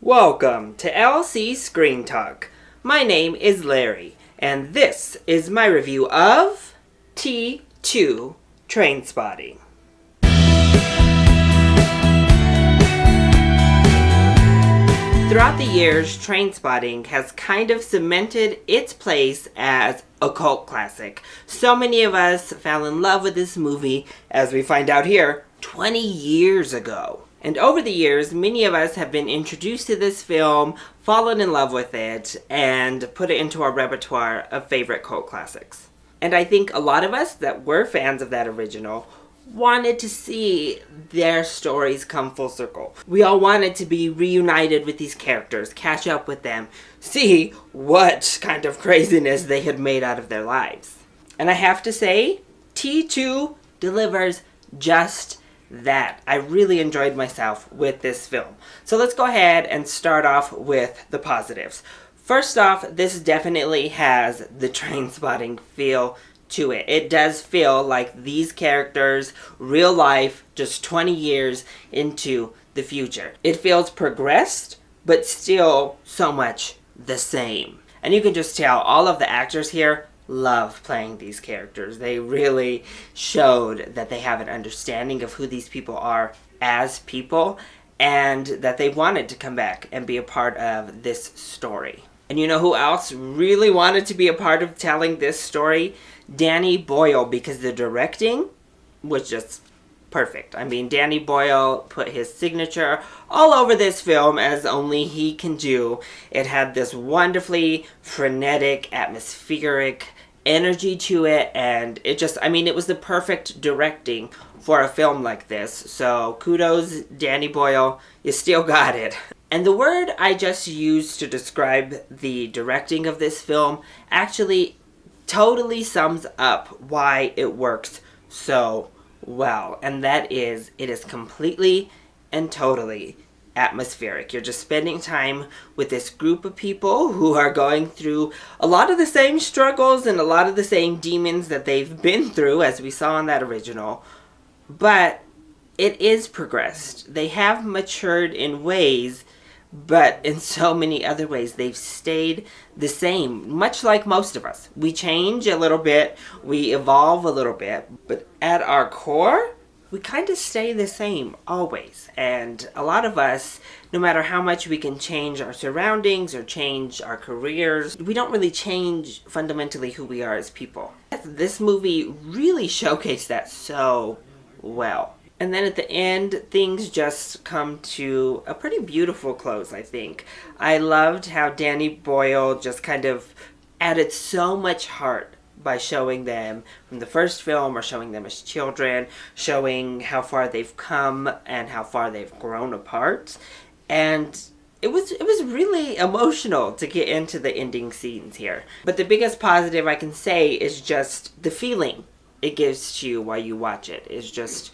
Welcome to LC Screen Talk. My name is Larry, and this is my review of T2 Trainspotting. Throughout the years, Trainspotting has kind of cemented its place as a cult classic. So many of us fell in love with this movie, as we find out here, 20 years ago. And over the years, many of us have been introduced to this film, fallen in love with it, and put it into our repertoire of favorite cult classics. And I think a lot of us that were fans of that original wanted to see their stories come full circle. We all wanted to be reunited with these characters, catch up with them, see what kind of craziness they had made out of their lives. And I have to say, T2 delivers just that. I really enjoyed myself with this film. So let's go ahead and start off with the positives. First off, this definitely has the Trainspotting feel to it. It does feel like these characters, real life, just 20 years into the future. It feels progressed, but still so much the same. And you can just tell all of the actors here love playing these characters. They really showed that they have an understanding of who these people are as people, and that they wanted to come back and be a part of this story. And you know who else really wanted to be a part of telling this story? Danny Boyle, because the directing was just perfect. I mean, Danny Boyle put his signature all over this film as only he can do. It had this wonderfully frenetic, atmospheric energy to it, and it just, I mean, it was the perfect directing for a film like this. So kudos, Danny Boyle, you still got it. And the word I just used to describe the directing of this film actually totally sums up why it works so well. And that is, it is completely and totally atmospheric. You're just spending time with this group of people who are going through a lot of the same struggles and a lot of the same demons that they've been through, as we saw in that original. But it is progressed. They have matured in ways, but in so many other ways, they've stayed the same, much like most of us. We change a little bit, we evolve a little bit, but at our core, we kind of stay the same always. And a lot of us, no matter how much we can change our surroundings or change our careers, we don't really change fundamentally who we are as people. This movie really showcased that so well. And then at the end, things just come to a pretty beautiful close, I think. I loved how Danny Boyle just kind of added so much heart by showing them from the first film, or showing them as children, showing how far they've come and how far they've grown apart. And it was really emotional to get into the ending scenes here. But the biggest positive I can say is just the feeling it gives to you while you watch it. It's just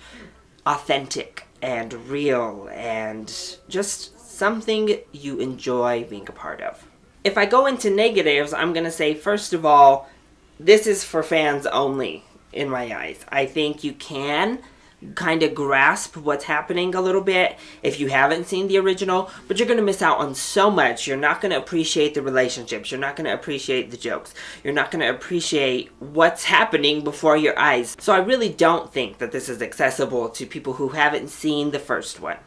authentic and real and just something you enjoy being a part of. If I go into negatives, I'm going to say, first of all, this is for fans only, in my eyes. I think you can kind of grasp what's happening a little bit if you haven't seen the original, but you're going to miss out on so much. You're not going to appreciate the relationships. You're not going to appreciate the jokes. You're not going to appreciate what's happening before your eyes. So I really don't think that this is accessible to people who haven't seen the first one.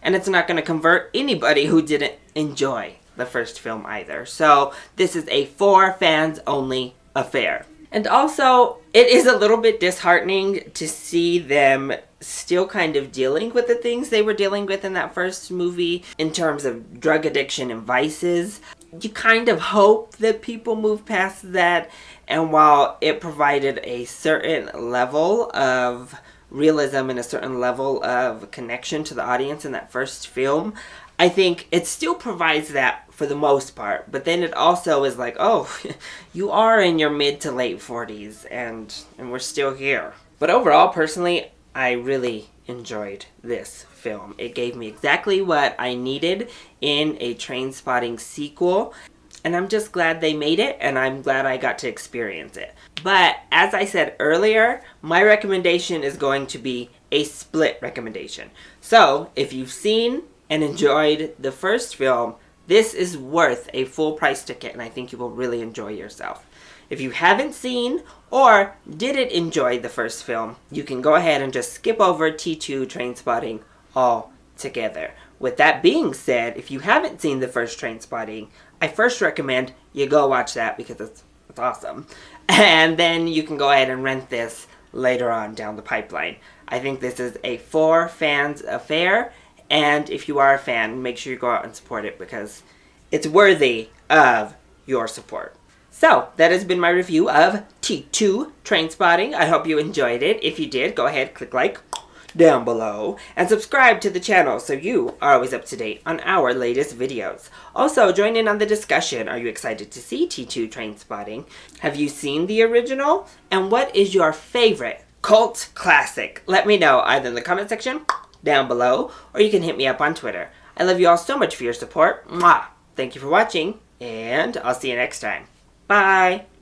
And it's not going to convert anybody who didn't enjoy the first film either. So this is a for fans only affair. And also, it is a little bit disheartening to see them still kind of dealing with the things they were dealing with in that first movie in terms of drug addiction and vices. You kind of hope that people move past that, and while it provided a certain level of realism and a certain level of connection to the audience in that first film, I think it still provides that for the most part, but then it also is like, oh, you are in your mid to late 40s and we're still here. But overall, personally, I really enjoyed this film. It gave me exactly what I needed in a Trainspotting sequel, and I'm just glad they made it, and I'm glad I got to experience it. But as I said earlier, my recommendation is going to be a split recommendation. So if you've seen and enjoyed the first film, this is worth a full price ticket, and I think you will really enjoy yourself. If you haven't seen or didn't enjoy the first film, you can go ahead and just skip over T2 Trainspotting altogether. With that being said, if you haven't seen the first Trainspotting, I first recommend you go watch that because it's awesome. And then you can go ahead and rent this later on down the pipeline. I think this is a for fans affair, and if you are a fan, make sure you go out and support it because it's worthy of your support. So, that has been my review of T2 Trainspotting. I hope you enjoyed it. If you did, go ahead, click like down below, and subscribe to the channel so you are always up to date on our latest videos. Also, join in on the discussion. Are you excited to see T2 Trainspotting? Have you seen the original? And what is your favorite cult classic? Let me know either in the comment section down below, or you can hit me up on Twitter. I love you all so much for your support. Mwah! Thank you for watching, and I'll see you next time. Bye!